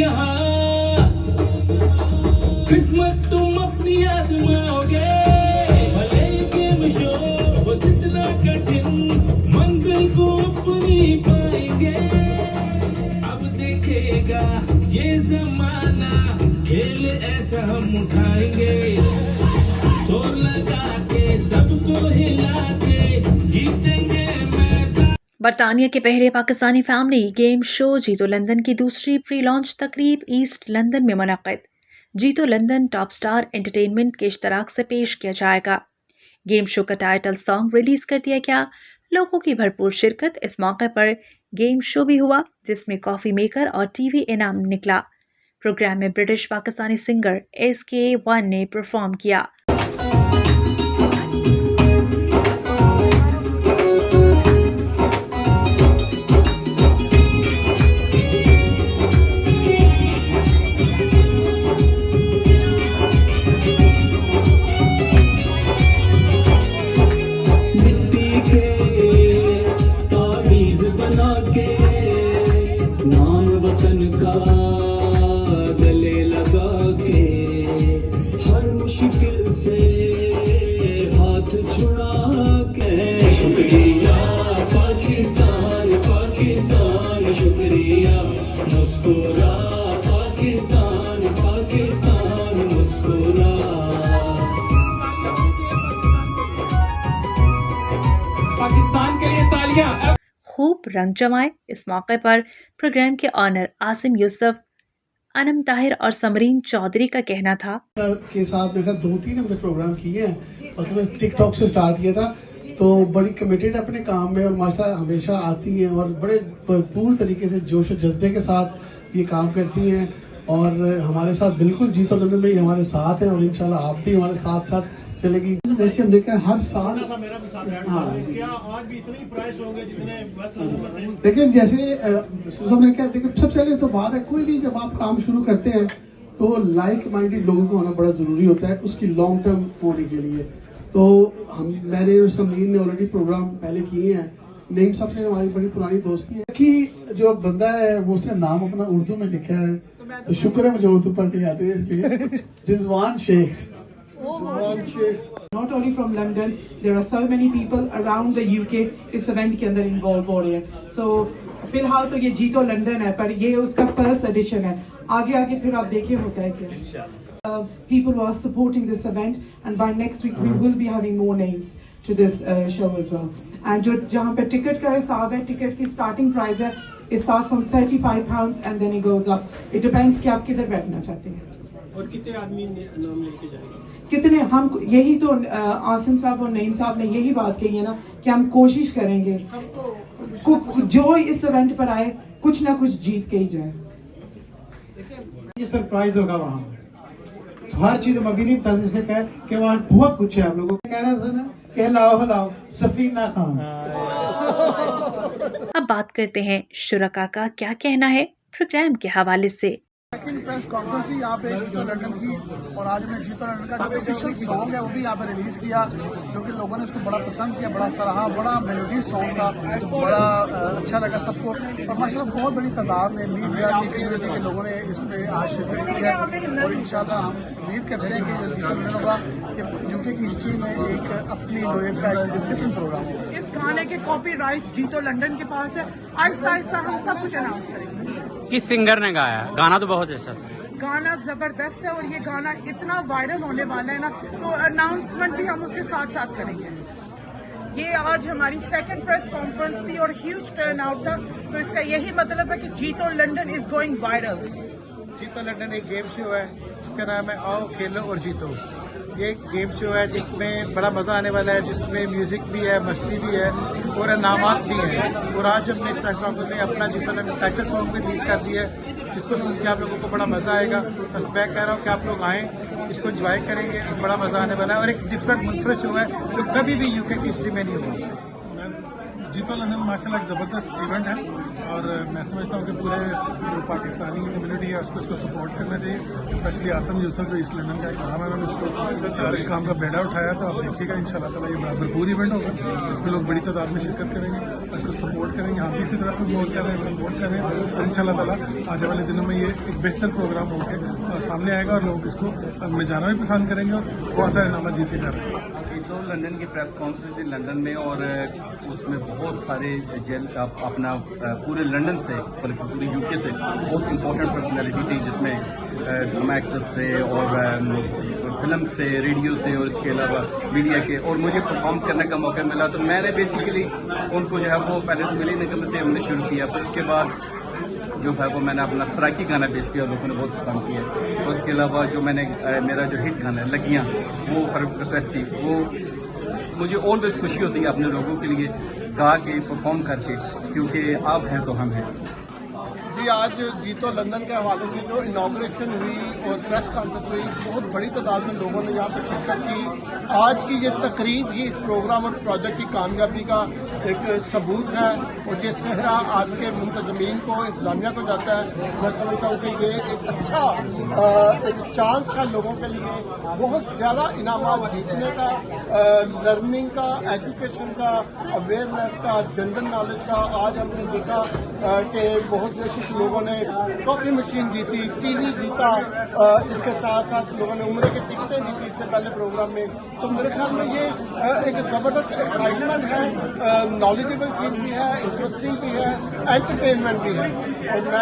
यहाँ किस्मत तुम अपनी आजमाओगे, भले गेम शो वो जितना कठिन मंजिल को अपनी पाएंगे। अब देखेगा ये जमाना खेल ऐसा हम उठाएंगे, जोर लगा के सबको हिला के जीतेंगे। बरतानिया के पहले पाकिस्तानी फैमिली गेम शो जीतो लंदन की दूसरी प्री लॉन्च तकरीब ईस्ट लंदन में मुनक़िद। जीतो लंदन टॉप स्टार एंटरटेनमेंट के इश्तराक से पेश किया जाएगा। गेम शो का टाइटल सॉन्ग रिलीज कर दिया गया। लोगों की भरपूर शिरकत। इस मौके पर गेम शो भी हुआ जिसमें कॉफ़ी मेकर और टीवी इनाम निकला। प्रोग्राम में ब्रिटिश पाकिस्तानी सिंगर SK1 ने परफॉर्म किया। पाकिस्तान के लिए तालियां। खूब रंग जमाए। इस मौके पर प्रोग्राम के ऑनर आसिम यूसुफ, अनम ताहिर और समरीन चौधरी का कहना था के साथ देखा 2-3 हमने प्रोग्राम किए हैं और तुम्हें टिकटॉक से स्टार्ट किया था, तो बड़ी कमिटेड अपने काम में और माशाल्लाह हमेशा आती हैं और बड़े भरपूर तरीके से जोश और जज्बे के साथ ये काम करती हैं और हमारे साथ बिल्कुल जीतो लंदन में हमारे साथ हैं और इंशाल्लाह आप भी हमारे साथ साथ चलेगी। जैसे हमने कहा हर साल देखिए जैसे ने क्या देखिए सबसे पहले तो बात है कोई भी जब आप काम शुरू करते हैं तो लाइक माइंडेड लोगों को होना बड़ा जरूरी होता है उसकी लॉन्ग टर्म होने के लिए। तो मैंने और समरीन ने ऑलरेडी प्रोग्राम पहले किए हैं। नईम साहब से हमारी बड़ी पुरानी दोस्ती है कि जो बंदा है वो उसने नाम अपना उर्दू में लिखा है तो शुक्र है मुझे उर्दू पढ़ के आते हैं इसलिए Rizwan Sheikh. Not only from London, there are so many people around the UK इस event के अंदर involve हो रहे हैं। So फिलहाल तो ये जीतो लंदन है पर ये उसका first edition है। आगे फिर आप देखिए होता है क्या। People who are supporting this event and by next week we will be having more names to this show as well. And जो जहाँ पे टिकट का हिसाब है, टिकट की starting price है, it starts from £35 and then it goes up. It depends कि आप किधर बैठना चाहते हैं। और कितने आदमी नाम लेके जाएंगे? कितने हम यही तो आसिम साहब और नईम साहब ने यही बात कही है ना कि हम कोशिश करेंगे जो इस इवेंट पर आए कुछ ना कुछ जीत के ही जाए। ये सरप्राइज होगा वहाँ तो हर चीज हम अभी नहीं बता सकते कि वहाँ बहुत कुछ है। आप लोगों को कह रहा था ना कि लाओ सफीना खान। अब बात करते हैं शुरका का क्या कहना है प्रोग्राम के हवाले से। सेकंड प्रेस कॉन्फ्रेंस थी यहाँ पे जीतो लंदन की और आज हमने जीतो लंदन का जो ऑफिशियल सॉन्ग है वो भी यहाँ पे रिलीज किया क्योंकि लोगों ने उसको बड़ा पसंद किया, बड़ा सराहा, बड़ा मेलोडी सॉन्ग था, बड़ा अच्छा लगा सबको और माशाल्लाह बहुत बड़ी तादाद में मीडिया की कम्युनिटी के लोगों ने इसमें आज शिरकत की है और इंशाल्लाह हम उम्मीद करते हैं कि जीतो लंदन होगा कि यूके की हिस्ट्री में एक अपनी लोग का एक डिफरेंट प्रोग्राम होगा। इस गाने के कॉपीराइट्स जीतो लंदन के पास है। आहिस्ता आहिस्ता हम सब कुछ अनाउंस करेंगे। किस सिंगर ने गाया? गाना तो बहुत अच्छा था। गाना जबरदस्त है और ये गाना इतना वायरल होने वाला है ना तो अनाउंसमेंट भी हम उसके साथ साथ करेंगे। ये आज हमारी सेकंड प्रेस कॉन्फ्रेंस थी और ह्यूज टर्न आउट था तो इसका यही मतलब है कि जीतो लंदन इज गोइंग वायरल। जीतो लंदन एक गेम शो है जिसका नाम है आओ खेलो और जीतो। ये एक गेम शो है जिसमें बड़ा मजा आने वाला है, जिसमें म्यूजिक भी है, मस्ती भी है और इनामात भी हैं। और आज हमने इस प्लेटफॉर्म में अपना जीतो लंदन टाइटल सॉन्ग भी रिलीज कर दिया है जिसको सुन के आप लोगों को बड़ा मजा आएगा। बस मैं कह रहा हूँ कि आप लोग आएँ, इसको एंजॉय करेंगे, बड़ा मजा आने वाला है और एक डिफरेंट मुनफरद शो है जो कभी भी यूके की हिस्ट्री में नहीं हुआ। जीतो लंदन माशाल्लाह एक ज़बरदस्त इवेंट है और मैं समझता हूँ कि पूरे जो पाकिस्तानी कम्युनिटी है उसको इसको सपोर्ट करना चाहिए। स्पेशली आसिम यूसुफ जो ईस्ट लंदन का एक नाम है, उन्होंने इसको इस काम का बेड़ा उठाया। तो आप देखिएगा इंशाल्लाह ताला ये भरपूर इवेंट होगा, इसमें लोग बड़ी तादाद में शिरकत करेंगे। इसको सपोर्ट करें, यहाँ भी इसी तरह प्रमोट करें, सपोर्ट करें और इंशाल्लाह ताला आने वाले दिनों में ये एक बेहतर प्रोग्राम होकर सामने आएगा और लोग इसको में जाना भी पसंद करेंगे और बहुत सारे इनाम जीत के कर रहे हैं। तो लंदन की प्रेस कॉन्फ्रेंस थी लंदन में और उसमें बहुत सारे जेल का अपना पूरे लंदन से बल्कि पूरे यूके से बहुत इंपॉर्टेंट पर्सनैलिटी थी, जिसमें ड्रामा एक्टर्स थे और फिल्म से, रेडियो से और इसके अलावा मीडिया के, और मुझे परफॉर्म करने का मौका मिला। तो मैंने बेसिकली उनको जो है वो पहले तो मिली निगम से हमने शुरू किया, फिर उसके बाद जो है वो मैंने अपना सराकी गाना पेश किया, लोगों ने बहुत पसंद किया। तो उसके अलावा जो मैंने मेरा जो हिट गाना है लगियाँ, वो रिक्वेस्ट थी, वो मुझे ऑलवेज खुशी होती है अपने लोगों के लिए गा के परफॉर्म करके, क्योंकि आप हैं तो हम हैं। जी, आज जीतो लंदन के हवाले से जो इनॉग्रेशन हुई और प्रेस कॉन्फ्रेंस हुई, बहुत बड़ी तादाद में लोगों ने यहाँ पर शिरकत की। आज की ये तकरीब ही इस प्रोग्राम और प्रोजेक्ट की कामयाबी का एक सबूत है और ये सेहरा आज के मुंतजमीन को, इंतजामिया को जाता है। मैं समझता हूँ कि ये एक अच्छा एक चांस है लोगों के लिए, बहुत ज़्यादा इनाम जीतने का, लर्निंग का, एजुकेशन का, अवेयरनेस का, जनरल नॉलेज का। आज हमने देखा कि बहुत से लोगों ने कॉफी मशीन जीती, टीवी जीता, इसके साथ साथ लोगों ने उम्र की टिकटें जीती इससे पहले प्रोग्राम में। तो मेरे ख्याल में ये एक ज़बरदस्त एक्साइटमेंट है, नॉलेजेबल चीज़ भी है, इंटरेस्टिंग भी है, एंटरटेनमेंट भी है। और मैं